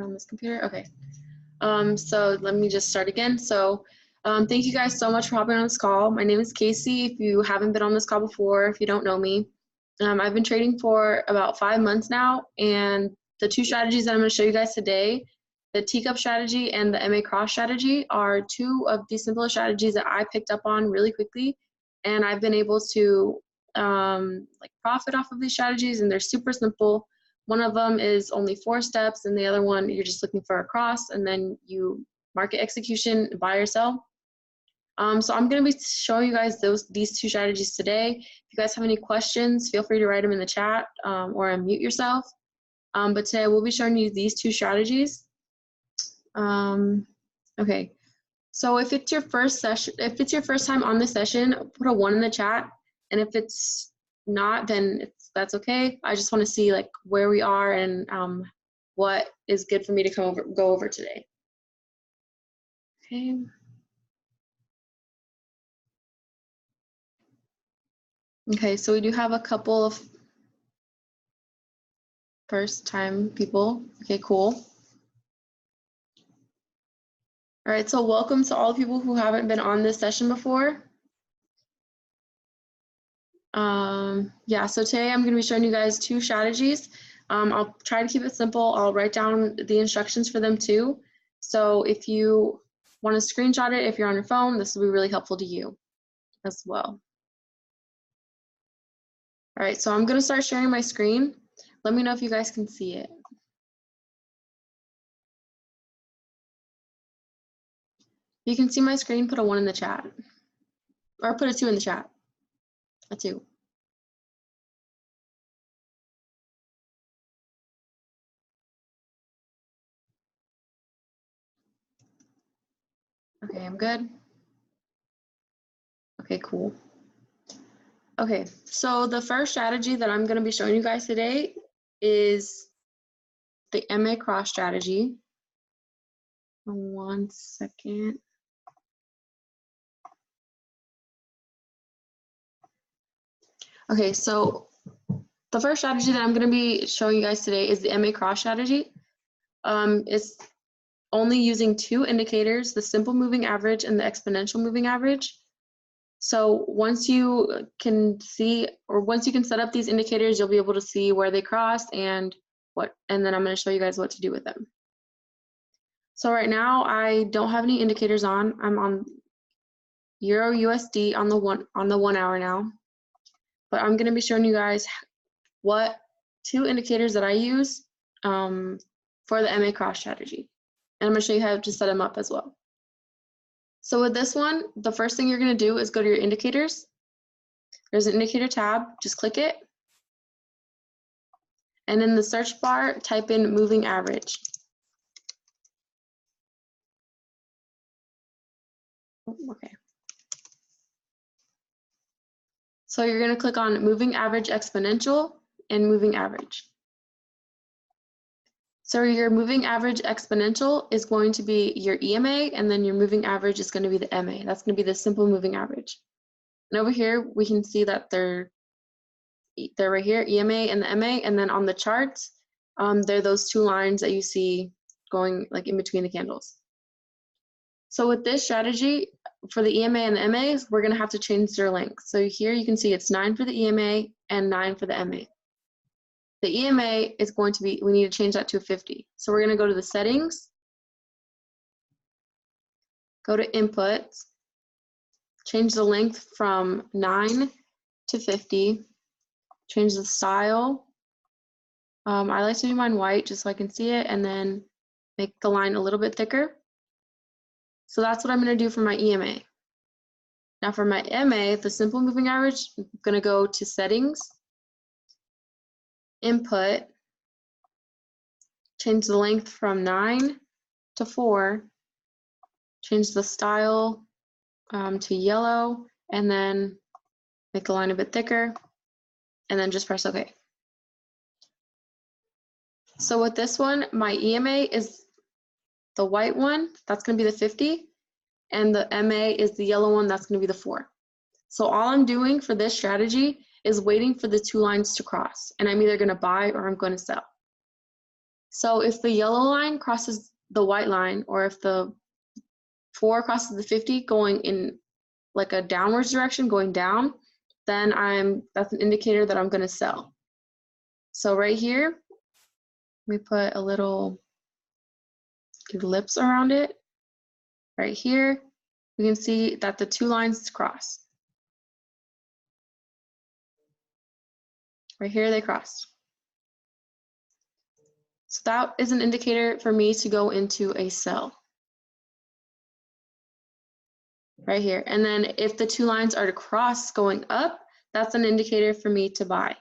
on this computer. Okay. So let me just start again. So thank you guys so much for hopping on this call. My name is Kacey. If you haven't been on this call before, if you don't know me, I've been trading for about 5 months now, and the two strategies that I'm going to show you guys today, the teacup strategy and the MA cross strategy, are two of the simplest strategies that I picked up on really quickly, and I've been able to like profit off of these strategies, and they're super simple. One of them is only 4 steps, and the other one, you're just looking for a cross, and then you market execution, buy or sell. So I'm going to be showing you guys these two strategies today. If you guys have any questions, feel free to write them in the chat or unmute yourself. But today we'll be showing you these two strategies. Okay, so if it's your first session, if it's your first time on the session, put a 1 in the chat, and if it's not, then that's okay. I just want to see like where we are and what is good for me to go over today. Okay. Okay, so we do have a couple of first time people. Okay, cool. All right, so welcome to all the people who haven't been on this session before. Yeah, so today I'm going to be showing you guys two strategies. I'll try to keep it simple. I'll write down the instructions for them too. So if you want to screenshot it, if you're on your phone, this will be really helpful to you as well. All right, so I'm going to start sharing my screen. Let me know if you guys can see it. If you can see my screen, put a 1 in the chat. Or put a 2 in the chat. A 2. Okay, I'm good. Okay, cool. Okay, so the first strategy that I'm going to be showing you guys today is the MA cross strategy. 1 second. Okay, so the first strategy that I'm going to be showing you guys today is the MA cross strategy. It's only using 2 indicators, the simple moving average and the exponential moving average. So once you can see, or once you can set up these indicators, you'll be able to see where they cross and then I'm going to show you guys what to do with them. So right now I don't have any indicators on. I'm on Euro USD on the 1 hour now. But I'm going to be showing you guys what 2 indicators that I use for the MA cross strategy. And I'm going to show you how to set them up as well. So with this one, the first thing you're going to do is go to your indicators. There's an indicator tab, just click it. And in the search bar, type in moving average. Okay. So you're going to click on moving average exponential and moving average. So your moving average exponential is going to be your EMA, and then your moving average is going to be the MA. That's going to be the simple moving average. And over here, we can see that they're right here, EMA and the MA, and then on the charts, they're those 2 lines that you see going like in between the candles. So with this strategy, for the EMA and the MA, we're going to have to change their length. So here you can see it's 9 for the EMA and 9 for the MA. The EMA is going to be, we need to change that to 50. So we're going to go to the settings, go to inputs, change the length from 9 to 50, change the style. I like to do mine white just so I can see it, and then make the line a little bit thicker. So that's what I'm going to do for my EMA. Now for my MA, the simple moving average, I'm going to go to settings, input, change the length from 9 to 4, change the style to yellow, and then make the line a bit thicker, and then just press OK. So with this one, my EMA is the white one, that's going to be the 50, and the MA is the yellow one, that's going to be the 4. So all I'm doing for this strategy is waiting for the 2 lines to cross, and I'm either going to buy or I'm going to sell. So if the yellow line crosses the white line, or if the 4 crosses the 50 going in like a downwards direction, going down, then that's an indicator that I'm going to sell. So right here, we put a little ellipse around it. Right here, we can see that the 2 lines cross. Right here, they crossed. So that is an indicator for me to go into a sell. Right here. And then if the 2 lines are to cross going up, that's an indicator for me to buy.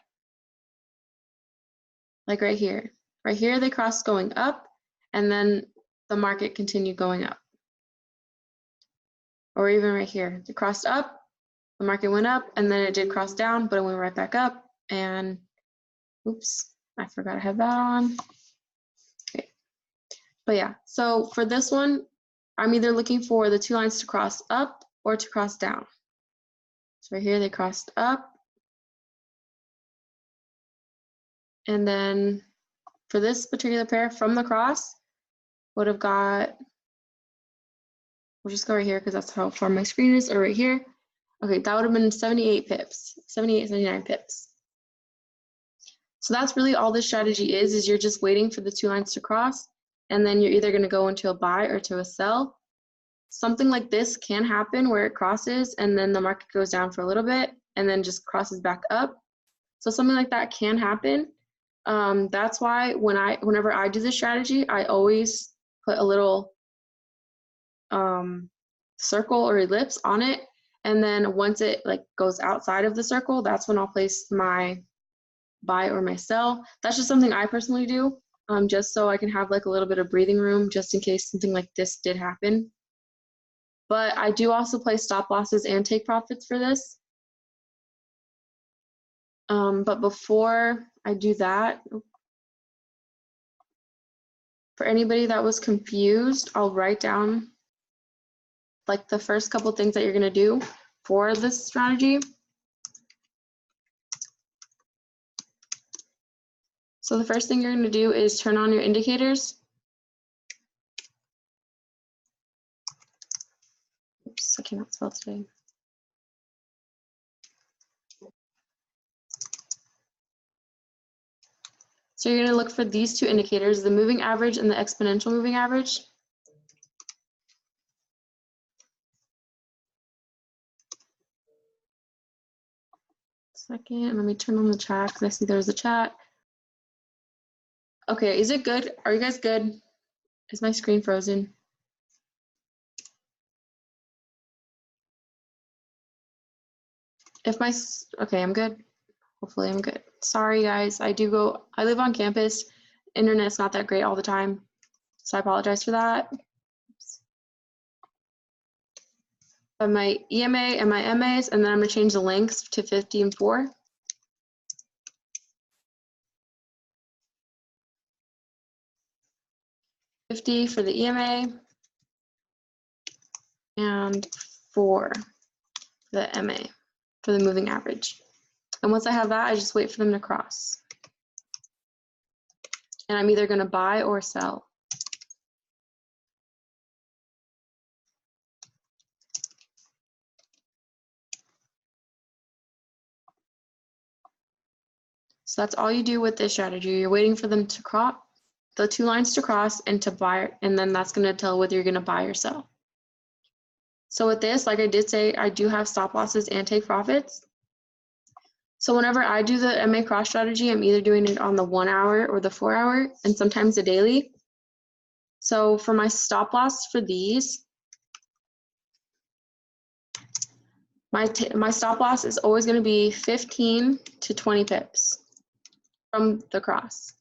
Like right here. Right here, they crossed going up, and then the market continued going up. Or even right here, it crossed up, the market went up, and then it did cross down, but it went right back up, and oops, I forgot I had that on. Okay. But yeah, so for this one, I'm either looking for the 2 lines to cross up or to cross down. So right here, they crossed up. And then for this particular pair from the cross, would have got, we'll just go right here because that's how far my screen is, or right here. Okay, that would have been 78 pips, 78, 79 pips. So that's really all this strategy is you're just waiting for the 2 lines to cross, and then you're either going to go into a buy or to a sell. Something like this can happen where it crosses and then the market goes down for a little bit and then just crosses back up. So something like that can happen. That's why whenever I do this strategy, I always put a little circle or ellipse on it, and then once it like goes outside of the circle, that's when I'll place my buy or my sell. That's just something I personally do, just so I can have like a little bit of breathing room just in case something like this did happen. But I do also place stop losses and take profits for this. But before I do that, for anybody that was confused, I'll write down like the first couple things that you're going to do for this strategy. So the first thing you're going to do is turn on your indicators. Oops, I cannot spell today. So you're going to look for these 2 indicators, the moving average and the exponential moving average. Second, let me turn on the chat because I see there's a chat. Okay, is it good? Are you guys good? Is my screen frozen? Okay, I'm good. Hopefully I'm good. Sorry guys, I live on campus. Internet's not that great all the time, so I apologize for that. But my EMA and my MAs, and then I'm gonna change the lengths to 50 and 4. $50 for the EMA and 4 for the MA for the moving average. And once I have that, I just wait for them to cross. And I'm either going to buy or sell. So that's all you do with this strategy. You're waiting for them to cross, the 2 lines to cross and to buy, and then that's going to tell whether you're going to buy or sell. So with this, like I did say, I do have stop losses and take profits. So whenever I do the MA cross strategy, I'm either doing it on the 1 hour or the 4 hour, and sometimes the daily. So for my stop loss for these, my stop loss is always going to be 15 to 20 pips from the cross.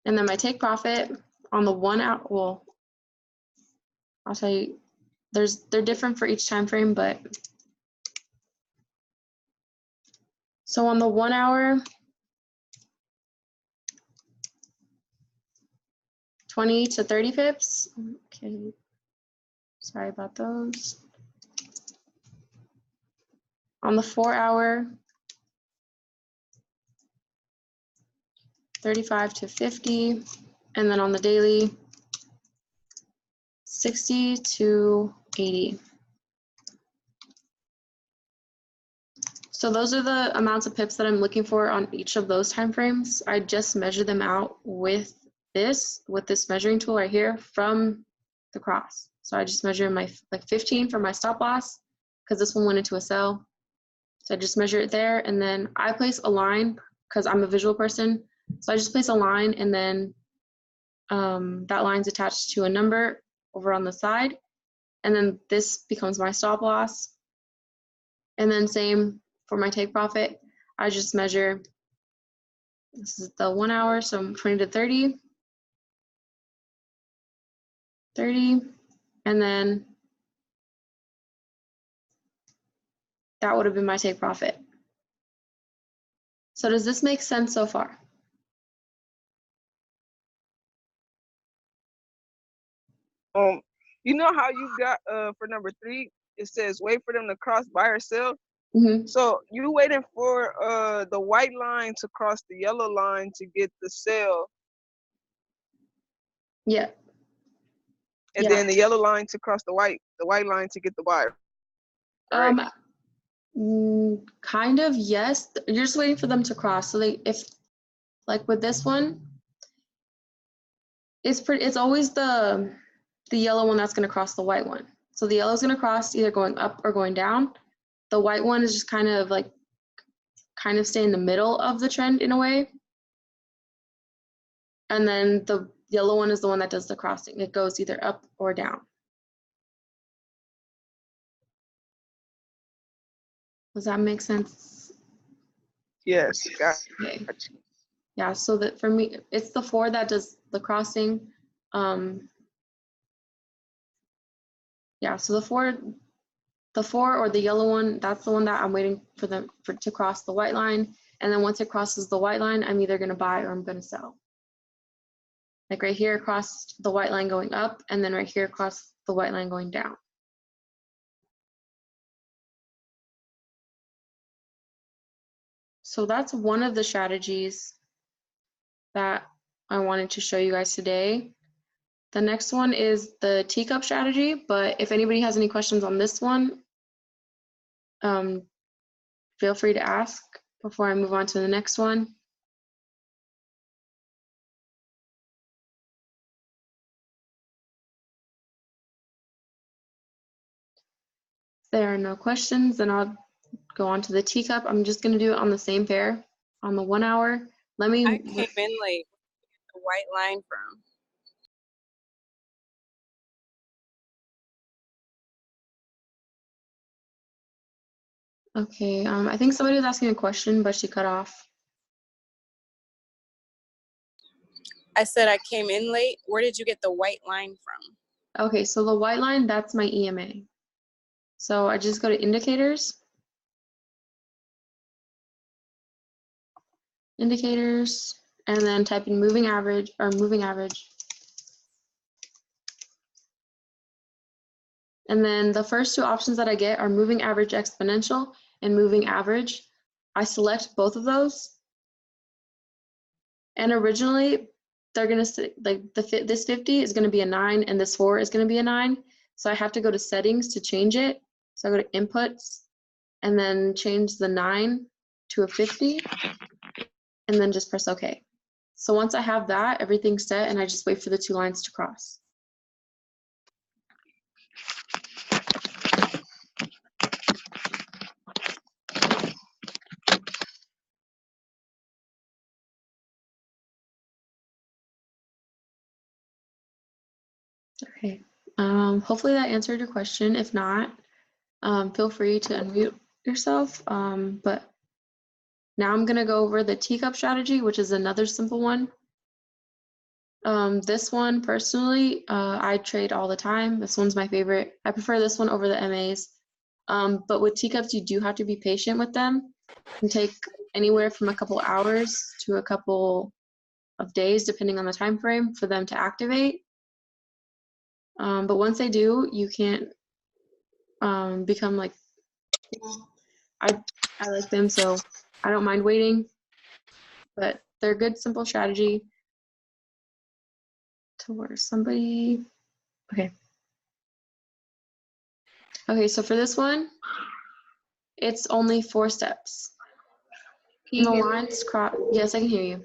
And then my take profit on the 1 hour, well, I'll tell you, they're different for each time frame, but so on the 1 hour, 20 to 30 pips. Okay, sorry about those. On the 4 hour, 35 to 50, and then on the daily, 60 to 80. So those are the amounts of pips that I'm looking for on each of those time frames. I just measure them out with this measuring tool right here from the cross. So I just measure my like 15 for my stop loss because this one went into a sell. So I just measure it there, and then I place a line because I'm a visual person. So I just place a line, and then that line's attached to a number over on the side, and then this becomes my stop loss. And then same for my take profit. I just measure, this is the 1 hour, so I'm 20 to 30, 30, and then that would have been my take profit. So does this make sense so far? You know how you got for number 3, it says wait for them to cross buy or sell. Mm-hmm. So you waiting for the white line to cross the yellow line to get the sell. Yeah. And then the yellow line to cross the white line to get the buy. Right? Kind of, yes. You're just waiting for them to cross. So if like with this one, it's always the yellow one that's going to cross the white one. So the yellow is going to cross either going up or going down. The white one is just kind of stay in the middle of the trend in a way. And then the yellow one is the one that does the crossing. It goes either up or down. Does that make sense? Yes. Okay. Yeah, so that for me, it's the 4 that does the crossing. Yeah, so the 4 or the yellow one, that's the one that I'm waiting for them to cross the white line. And then once it crosses the white line, I'm either going to buy or I'm going to sell. Like right here across the white line going up, and then right here across the white line going down. So that's one of the strategies that I wanted to show you guys today. The next one is the teacup strategy, but if anybody has any questions on this one, feel free to ask before I move on to the next one. If there are no questions, then I'll go on to the teacup. I'm just going to do it on the same pair on the 1 hour. I came in late. The white line from. Okay, I think somebody was asking a question, but she cut off. I said I came in late. Where did you get the white line from? Okay, so the white line, that's my EMA. So I just go to indicators. Indicators, and then type in moving average or moving average. And then the first 2 options that I get are moving average exponential and moving average. I select both of those. And originally, they're going to say, like, this 50 is going to be a 9, and this 4 is going to be a 9. So I have to go to settings to change it. So I go to inputs, and then change the 9 to a 50, and then just press OK. So once I have that, everything's set, and I just wait for the 2 lines to cross. Okay, hopefully that answered your question. If not, feel free to unmute yourself. But now I'm gonna go over the teacup strategy, which is another simple one. This one personally, I trade all the time. This one's my favorite. I prefer this one over the MAs. But with teacups, you do have to be patient with them. It can take anywhere from a couple hours to a couple of days, depending on the time frame, for them to activate. But once they do, you can't become like, I like them, so I don't mind waiting. But they're a good, simple strategy to where somebody, okay. Okay, so for this one, it's only 4 steps. Can The you hear me? lines cross, yes, I can hear you.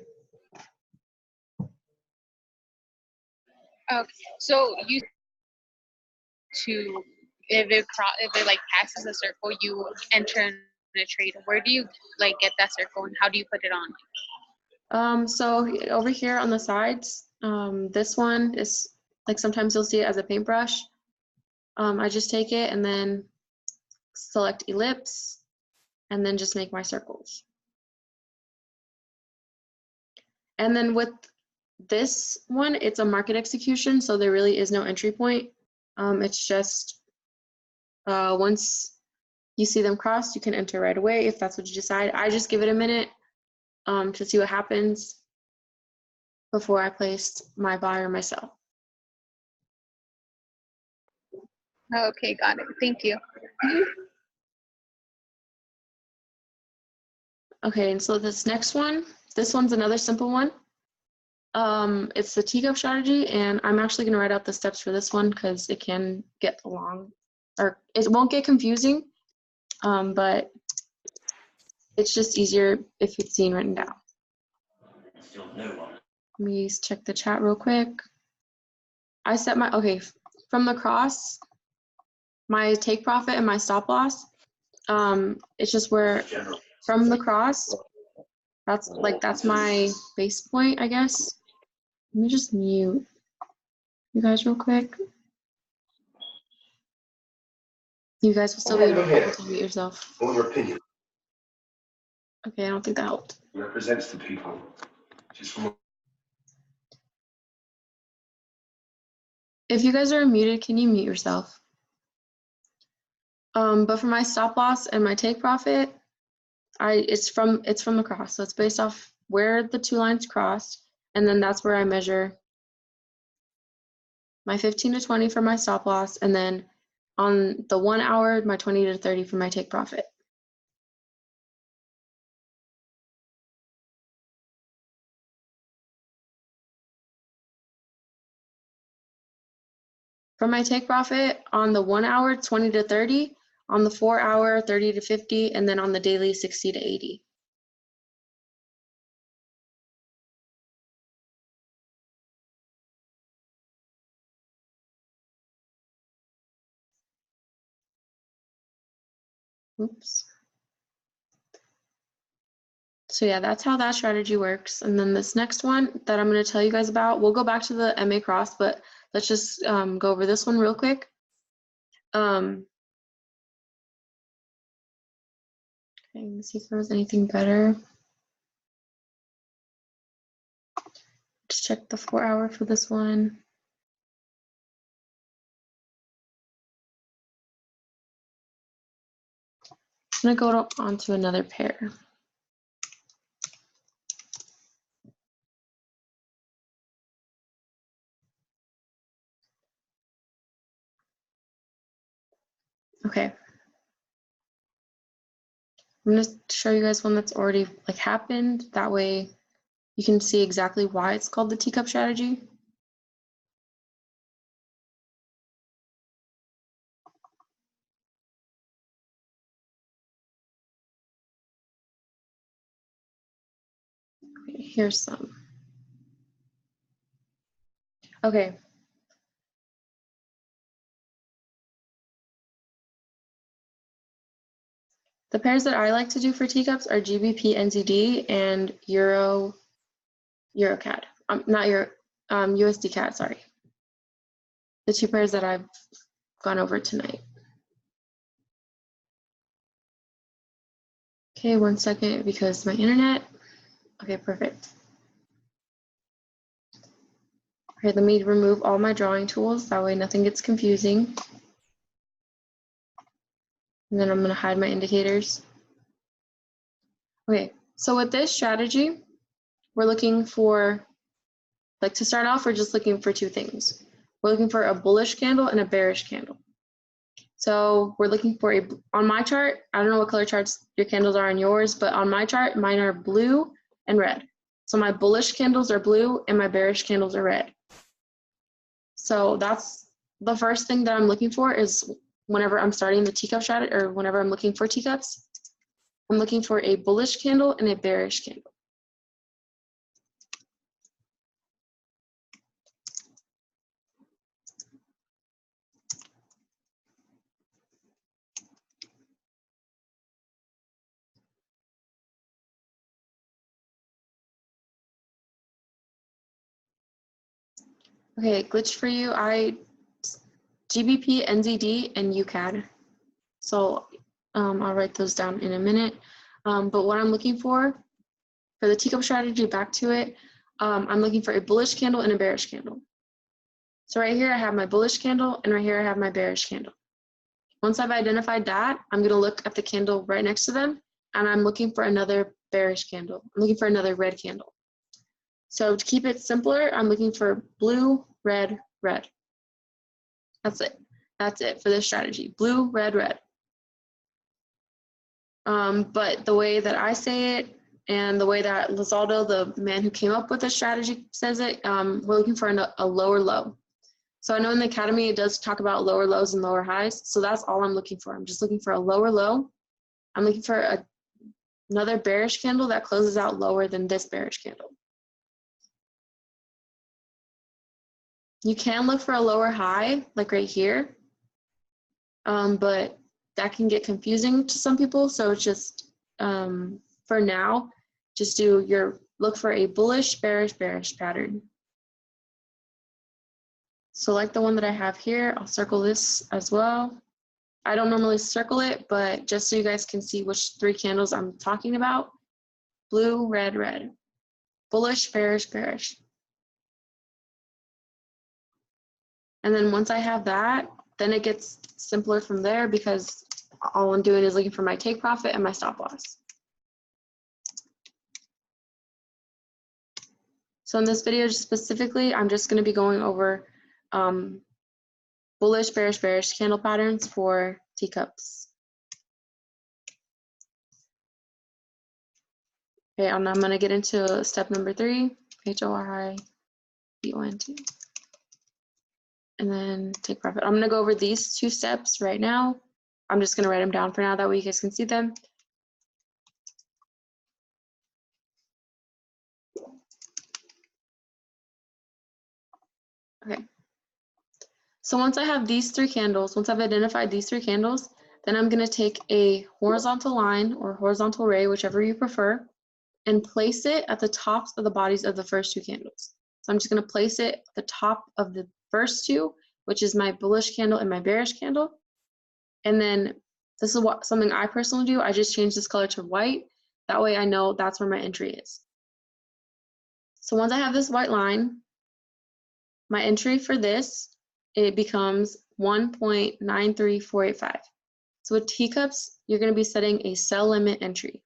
Okay, so you to if it like passes a circle, you enter in a trade. Where do you like get that circle, and how do you put it on? So over here on the sides, this one is like sometimes you'll see it as a paintbrush. I just take it and then select ellipse and then just make my circles. And then with this one, it's a market execution, so there really is no entry point. It's just once you see them crossed, you can enter right away if that's what you decide. I just give it a minute to see what happens before I place my buy or my sell. Okay, got it. Thank you. Okay, and so this next one, this one's another simple one. It's the teacup strategy, and I'm actually gonna write out the steps for this one because it can get long, or it won't get confusing, but it's just easier if it's seen written down. Let me check the chat real quick. I set my, okay, from the cross, my take profit and my stop loss, it's just where from the cross, that's my base point, I guess. Let me just mute you guys real quick. You guys will still be able to mute yourself. What your opinion Okay, I don't think that helped. represents to people? Just from If you guys are muted, can you mute yourself? But for my stop loss and my take profit, it's from the cross. So it's based off where the 2 lines crossed, and then that's where I measure my 15 to 20 for my stop loss, and then on the 1 hour, my 20 to 30 for my take profit. For my take profit, on the 1 hour, 20 to 30, on the 4 hour, 30 to 50, and then on the daily, 60 to 80. Oops. So yeah, that's how that strategy works. And then this next one that I'm going to tell you guys about, we'll go back to the MA cross, but let's just go over this one real quick. Okay, let's see if there was anything better. Just check the 4 hour for this one. I'm going to go on to another pair. Okay. I'm going to show you guys one that's already like happened. That way you can see exactly why it's called the teacup strategy. Okay, here's some. Okay. The pairs that I like to do for teacups are GBP NZD and EuroCAD. Not Euro, USD CAD, sorry. The 2 pairs that I've gone over tonight. Okay, 1 second because my internet. Okay, perfect. Okay, let me remove all my drawing tools. That way nothing gets confusing. And then I'm going to hide my indicators. Okay, so with this strategy, we're looking for, like to start off, we're just looking for 2 things. We're looking for a bullish candle and a bearish candle. So we're looking for on my chart, I don't know what color charts your candles are on yours, but on my chart, mine are blue and red. So my bullish candles are blue and my bearish candles are red. So that's the first thing that I'm looking for is whenever I'm starting the teacup strategy or whenever I'm looking for teacups, I'm looking for a bullish candle and a bearish candle. Okay, glitch for you. GBP, NZD, and UCAD. So I'll write those down in a minute. But what I'm looking for the teacup strategy, back to it, I'm looking for a bullish candle and a bearish candle. So right here I have my bullish candle and right here I have my bearish candle. Once I've identified that, I'm going to look at the candle right next to them and I'm looking for another bearish candle. I'm looking for another red candle. So to keep it simpler, I'm looking for blue, red, red. That's it. That's it for this strategy. Blue, red, red. But the way that I say it and the way that Lizaldo, the man who came up with this strategy, says it, we're looking for a lower low. So I know in the academy it does talk about lower lows and lower highs. So that's all I'm looking for. I'm just looking for a lower low. I'm looking for another bearish candle that closes out lower than this bearish candle. You can look for a lower high, like right here, but that can get confusing to some people. So it's just, for now, just look for a bullish, bearish, bearish pattern. So like the one that I have here, I'll circle this as well. I don't normally circle it, but just so you guys can see which 3 candles I'm talking about. Blue, red, red. Bullish, bearish, bearish. And then once I have that, then it gets simpler from there because all I'm doing is looking for my take profit and my stop loss. So in this video specifically, I'm just going to be going over bullish, bearish, bearish candle patterns for teacups. Okay, and I'm going to get into step number 3, HORI-BONT. And then take profit. I'm going to go over these 2 steps right now. I'm just going to write them down for now, that way you guys can see them. Okay. So once I have these 3 candles, once I've identified these 3 candles, then I'm going to take a horizontal line or horizontal ray, whichever you prefer, and place it at the tops of the bodies of the first 2 candles. So I'm just going to place it at the top of the first 2, which is my bullish candle and my bearish candle. And then this is something I personally do. I just change this color to white. That way I know that's where my entry is. So once I have this white line, my entry for this, it becomes 1.93485. So with teacups, you're going to be setting a sell limit entry.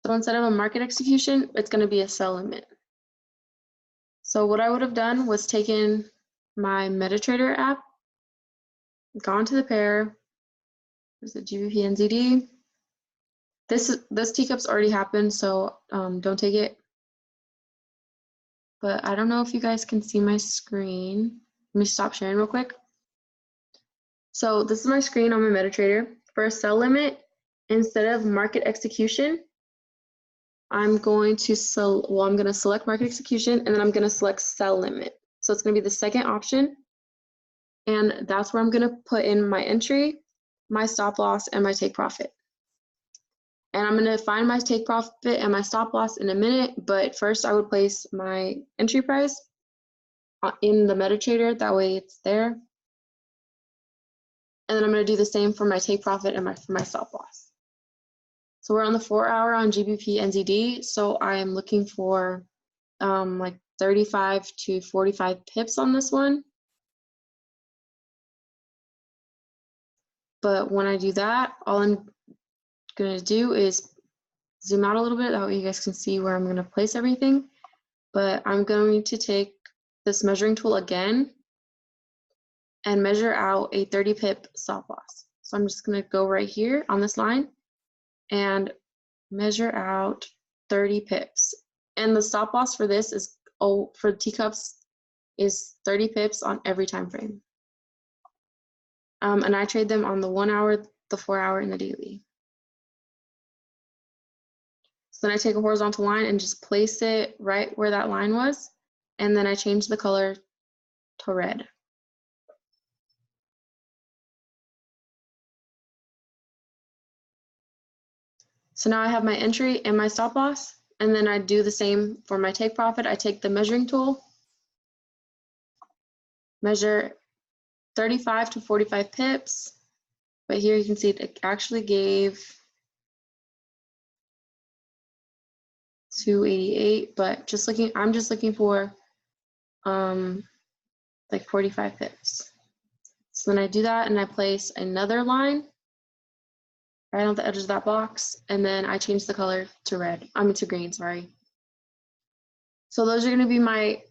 So instead of a market execution, it's going to be a sell limit. So what I would have done was taken my MetaTrader app, gone to the pair. There's the GBP NZD. This teacup's already happened, so don't take it. But I don't know if you guys can see my screen. Let me stop sharing real quick. So this is my screen on my MetaTrader. For a sell limit, instead of market execution, I'm going to select market execution and then I'm going to select sell limit. So it's going to be the second option. And that's where I'm going to put in my entry, my stop loss, and my take profit. And I'm going to find my take profit and my stop loss in a minute, but first I would place my entry price in the MetaTrader, that way it's there. And then I'm going to do the same for my take profit and for my stop loss. So we're on the 4-hour on GBP NZD, so I'm looking for like 35 to 45 pips on this one. But when I do that, all I'm going to do is zoom out a little bit, that way you guys can see where I'm going to place everything. But I'm going to take this measuring tool again and measure out a 30 pip stop loss. So I'm just gonna go right here on this line and measure out 30 pips. And the stop loss for this is, for teacups, is 30 pips on every time frame. And I trade them on the 1 hour, the 4 hour, and the daily. So then I take a horizontal line and just place it right where that line was. And then I change the color to red. So now I have my entry and my stop loss. And then I do the same for my take profit. I take the measuring tool, measure 35 to 45 pips. But here you can see it actually gave 288, but I'm just looking for like 45 pips. So then I do that and I place another line right on the edge of that box, and then I change the color to red. To green, sorry. So those are going to be my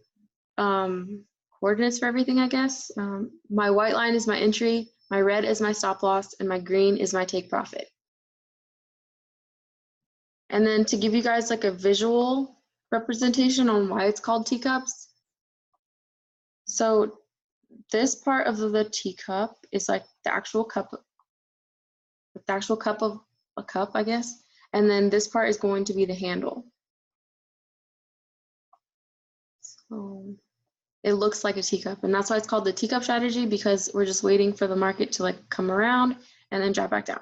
coordinates for everything, I guess. My white line is my entry, my red is my stop loss, and my green is my take profit. And then to give you guys like a visual representation on why it's called teacups. So this part of the teacup is like the actual cup of a cup, I guess. And then this part is going to be the handle. So it looks like a teacup, and that's why it's called the teacup strategy, because we're just waiting for the market to like come around and then drop back down.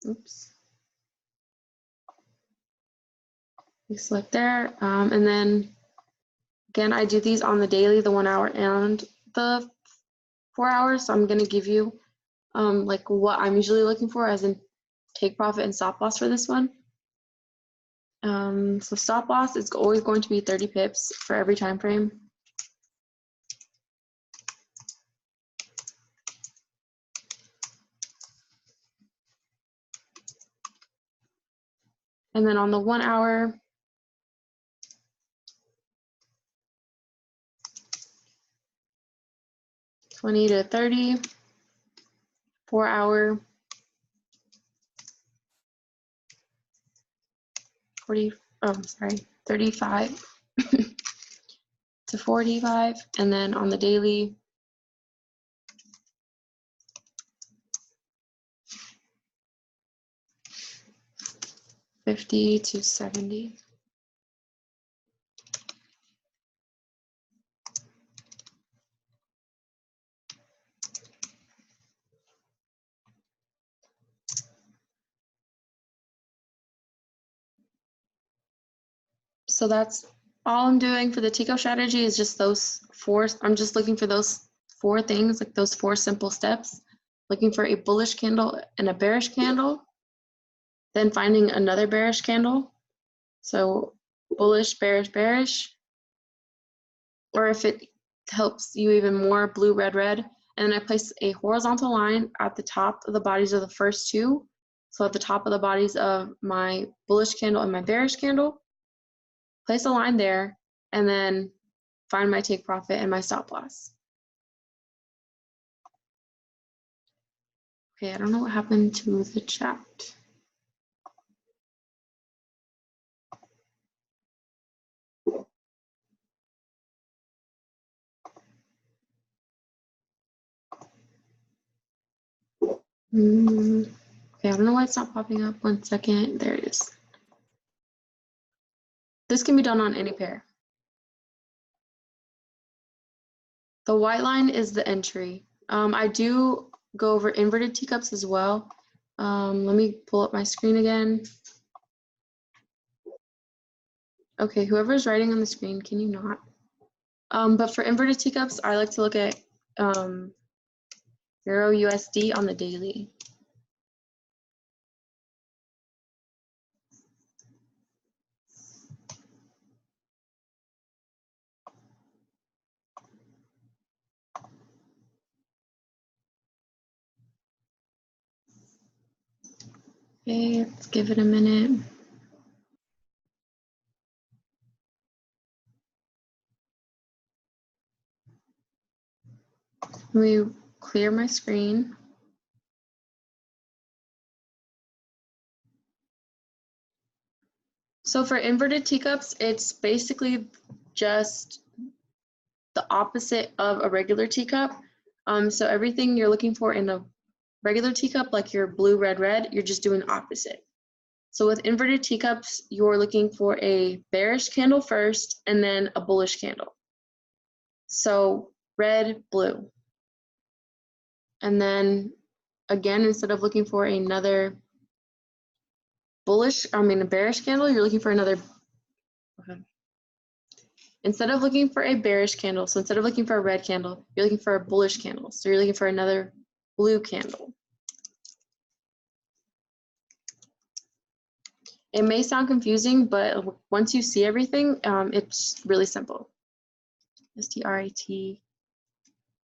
Oops. We select there, and then again, I do these on the daily, the 1 hour and the 4 hours. So I'm going to give you like what I'm usually looking for, as in take profit and stop loss for this one. So stop loss is always going to be 30 pips for every time frame. And then on the 1 hour, $20 to $30, 4 hour, 35 to 45, and then on the daily, 50 to 70. So that's all I'm doing for the teacup strategy, is just those 4. I'm just looking for those 4 things, like those 4 simple steps. Looking for a bullish candle and a bearish candle, then finding another bearish candle. So bullish, bearish, bearish. Or if it helps you even more, blue, red, red. And then I place a horizontal line at the top of the bodies of the first 2. So at the top of the bodies of my bullish candle and my bearish candle. Place a line there, and then find my take profit and my stop loss. Okay, I don't know what happened to the chat. Okay, I don't know why it's not popping up. 1 second, there it is. This can be done on any pair. The white line is the entry. I do go over inverted teacups as well. Let me pull up my screen again. Okay, whoever's writing on the screen, can you not? But for inverted teacups, I like to look at Euro USD on the daily. Okay, let's give it a minute. Let me clear my screen. So for inverted teacups, it's basically just the opposite of a regular teacup. So everything you're looking for in a regular teacup, like your blue, red, red, you're just doing opposite. So with inverted teacups, you're looking for a bearish candle first and then a bullish candle. So red, blue. And then again, instead of looking for another a bearish candle, you're looking for another, okay. Instead of looking for a bearish candle, so instead of looking for a red candle, you're looking for a bullish candle. So you're looking for another blue candle. It may sound confusing, but once you see everything, it's really simple. S-T-R-A-T,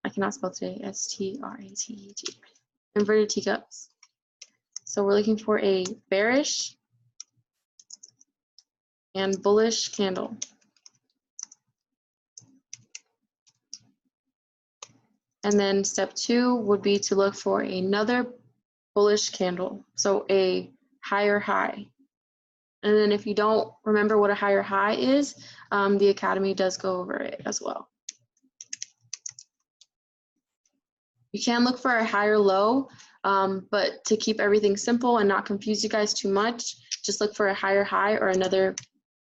I cannot spell today, S-T-R-A-T-E-T, inverted teacups. So we're looking for a bearish and bullish candle. And then step 2 would be to look for another bullish candle, so a higher high. And then if you don't remember what a higher high is, the Academy does go over it as well. You can look for a higher low, but to keep everything simple and not confuse you guys too much, just look for a higher high or another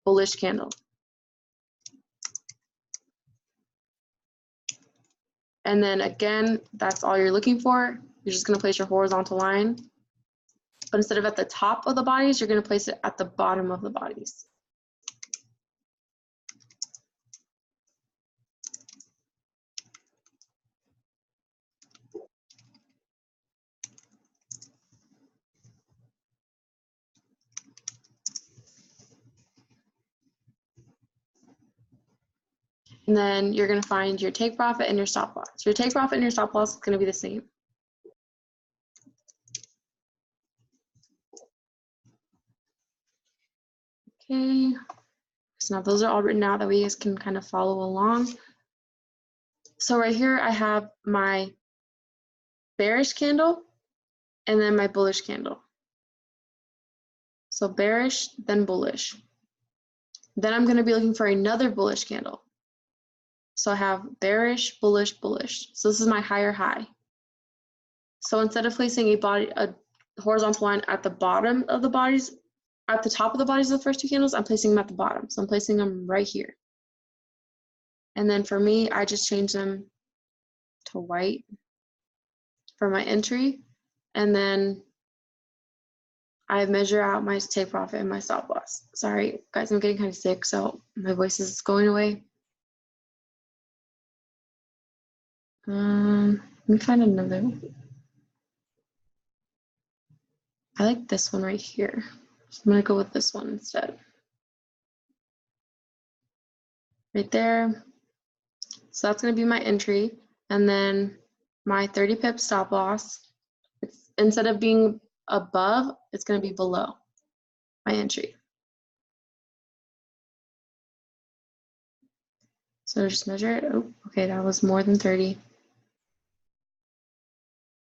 bullish candle. And then again, that's all you're looking for. You're just gonna place your horizontal line. But instead of at the top of the bodies, you're gonna place it at the bottom of the bodies. And then you're gonna find your take profit and your stop loss. Your take profit and your stop loss is gonna be the same. Okay, so now those are all written out that we guys can kind of follow along. So right here, I have my bearish candle and then my bullish candle. So bearish, then bullish. Then I'm gonna be looking for another bullish candle. So I have bearish, bullish, bullish. So this is my higher high. So instead of placing a horizontal line at the bottom of the bodies, at the top of the bodies of the first two candles, I'm placing them at the bottom. So I'm placing them right here. And then for me, I just change them to white for my entry. And then I measure out my take profit and my stop loss. Sorry, guys, I'm getting kind of sick, so my voice is going away. Let me find another. I like this one right here. So I'm gonna go with this one instead. Right there. So that's gonna be my entry. And then my 30 pip stop loss, instead of being above, it's gonna be below my entry. So just measure it. Oh, okay, that was more than 30.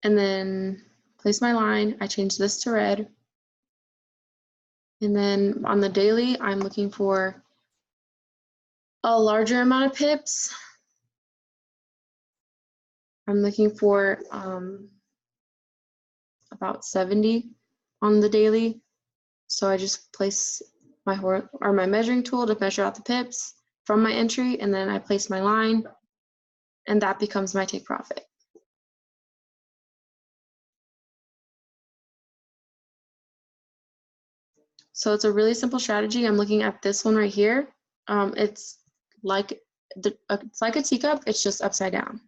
And then place my line. I change this to red. And then on the daily, I'm looking for a larger amount of pips. I'm looking for about 70 on the daily. So I just place my measuring tool to measure out the pips from my entry, and then I place my line, and that becomes my take profit. So it's a really simple strategy. I'm looking at this one right here. It's like a teacup, it's just upside down.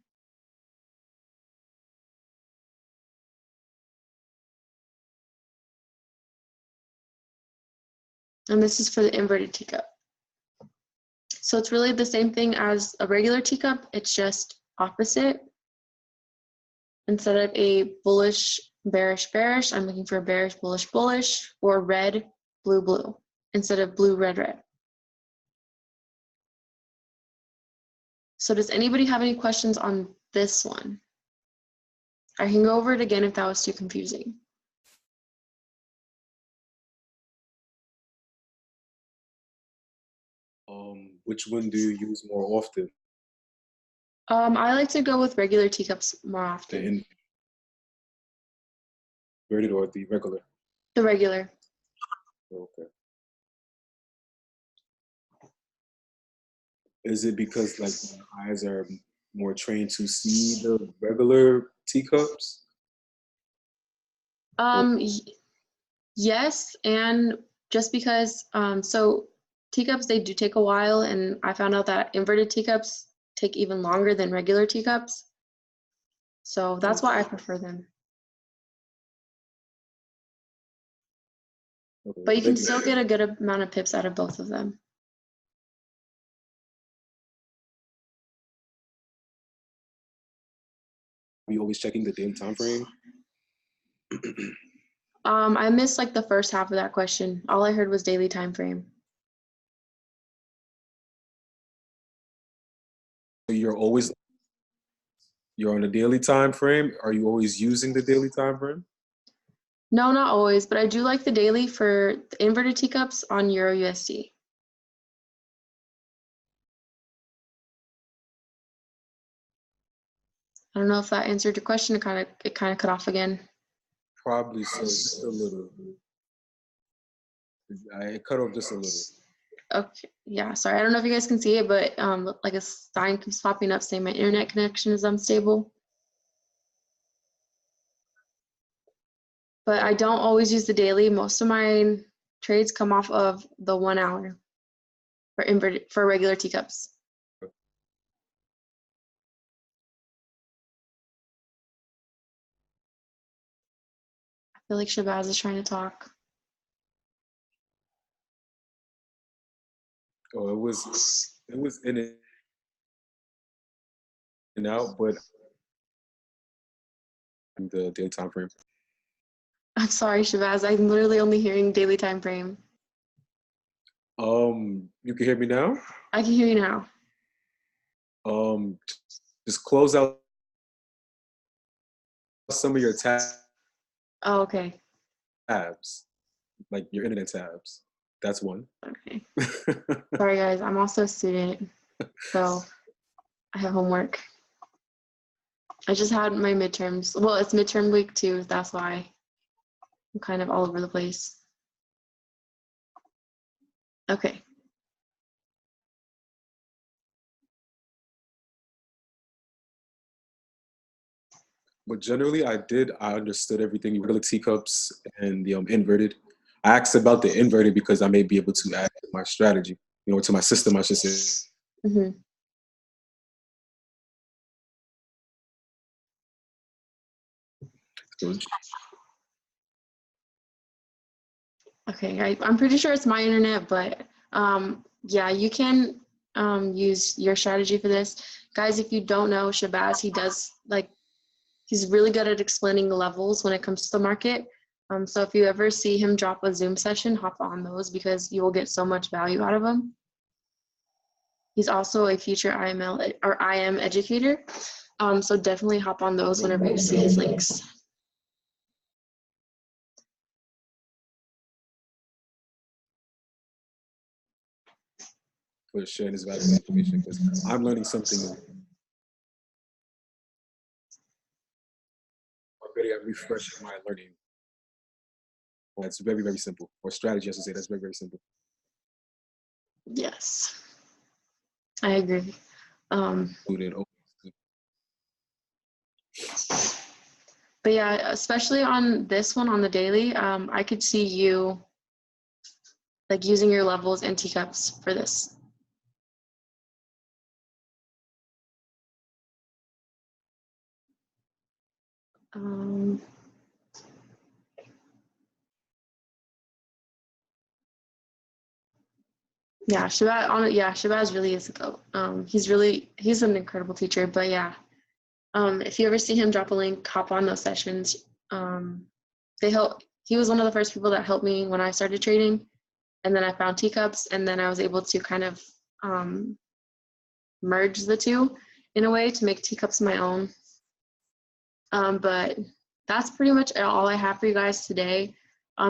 And this is for the inverted teacup. So it's really the same thing as a regular teacup, it's just opposite. Instead of a bullish, bearish, bearish, I'm looking for a bearish, bullish, bullish, or red, blue, blue, instead of blue, red, red. So does anybody have any questions on this one? I can go over it again if that was too confusing. Which one do you use more often? I like to go with regular teacups more The often. inverted or the regular? The regular. Okay. Is it because like my eyes are more trained to see the regular teacups? Yes, and just because so teacups, they do take a while, and I found out that inverted teacups take even longer than regular teacups. So that's why I prefer them. Okay. But you can still get a good amount of pips out of both of them. Are you always checking the daily time frame? I missed like the first half of that question. All I heard was daily time frame. So you're on a daily time frame. Are you always using the daily time frame? No, not always, but I do like the daily for the inverted teacups on Euro USD. I don't know if that answered your question. It kind of cut off again. Probably so, just a little. It cut off just a little. Okay, yeah, sorry. I don't know if you guys can see it, but like a sign keeps popping up saying my internet connection is unstable. But I don't always use the daily. Most of my trades come off of the 1 hour for regular teacups. I feel like Shabazz is trying to talk. Oh, it was in and out, but the daily time frame. I'm sorry, Shabazz. I'm literally only hearing daily time frame. You can hear me now? I can hear you now. Just close out some of your Oh, okay. tabs, like your internet tabs. That's one. Okay. Sorry, guys. I'm also a student, so I have homework. I just had my midterms. Well, it's midterm week too. That's why I'm kind of all over the place. Okay. But generally, I understood everything. Regular teacups and the inverted. I asked about the inverted because I may be able to add to my strategy, to my system, I should say. Mm-hmm. Okay, I'm pretty sure it's my internet, but yeah, you can use your strategy for this. Guys, if you don't know Shabazz, he's really good at explaining the levels when it comes to the market. So if you ever see him drop a Zoom session, hop on those because you will get so much value out of him. He's also a future IML or IM educator. So definitely hop on those whenever you see his links. For sharing this valuable information because I'm learning something new. Already I'm refreshing my learning. Well, it's very, very simple. Or strategy, I should say, that's very, very simple. Yes, I agree. But yeah, especially on this one on the daily, I could see you like using your levels and teacups for this. Yeah, Shabazz really is a goat. He's an incredible teacher. But yeah, if you ever see him drop a link, hop on those sessions. He was one of the first people that helped me when I started trading, and then I found teacups, and then I was able to kind of merge the two in a way to make teacups my own. But that's pretty much all I have for you guys today.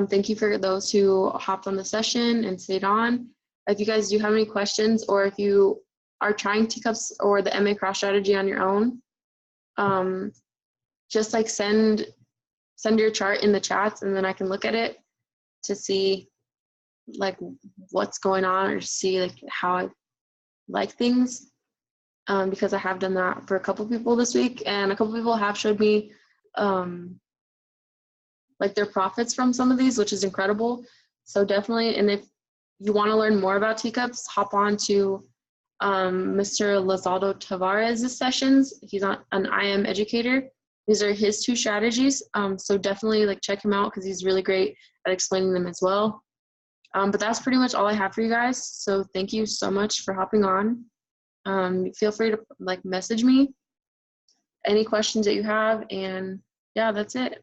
Thank you for those who hopped on the session and stayed on. If you guys do have any questions, or if you are trying teacups or the MA cross strategy on your own, just like send your chart in the chats, and then I can look at it to see like what's going on, or see like how I like things. Because I have done that for a couple people this week, and a couple people have showed me like their profits from some of these, which is incredible. So definitely, and if you want to learn more about teacups, hop on to Mr. Lizaldo Tavares' sessions. He's an IM educator. These are his 2 strategies. So definitely like check him out, because he's really great at explaining them as well. But that's pretty much all I have for you guys. So thank you so much for hopping on. Feel free to like message me any questions that you have, and yeah, that's it.